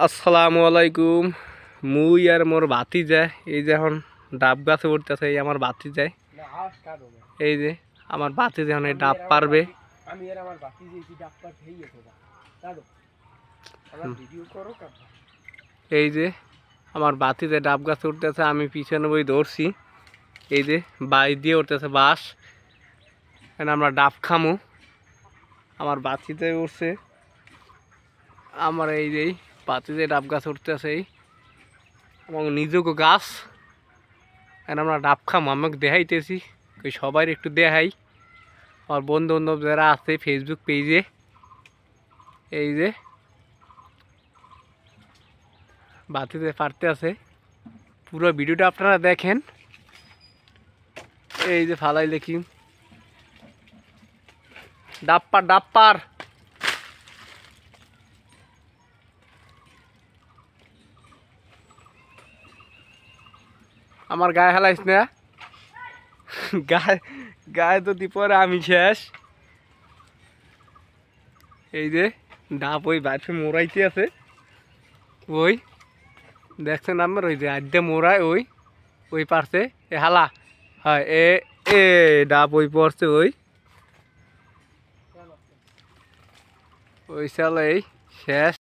আসসালামু আলাইকুম। মুই আর মোর বাতি যায় এই যে এখন ডাব গাছে উঠতেছে। এই আমার বাতি যায়, এই যে আমার বাতি যখন এই ডাব পারবে। এই যে আমার বাতিতে ডাব গাছে উঠতেছে, আমি পিছনে বই ধরছি। এই যে বাঁশ দিয়ে উঠতেছে, বাঁশ। এখানে আমরা ডাব খামু। আমার বাতিতে উঠছে, আমার এই যে বাতিতে ডাব গাছ উঠতেছে এবং নিজেকে গাছ। এখন আমরা ডাব খামু, আমাকে দেখাইতেছি, ওই সবাই একটু দেখাই। আমার বন্ধু বান্ধব যারা আছে ফেসবুক পেজে, এই যে বাতিতে পারতে আছে। পুরো ভিডিওটা আপনারা দেখেন। এই যে ফালাই দেখি ডাব পার, ডাব পার। আমার গায়ে হালাইস না, গায়ে গায়ে যদি পরে আমি শেষ। এই যে ডাব ওই বাইরে মোড়াইতে আছে, ওই দেখছেন আমার, ওই যে আদ্যে মোড়ায় ওই ওই পারছে এ হালা। হয় এ এ ডাব ওই পড়ছে, ওই ওই চাল এই শেষ।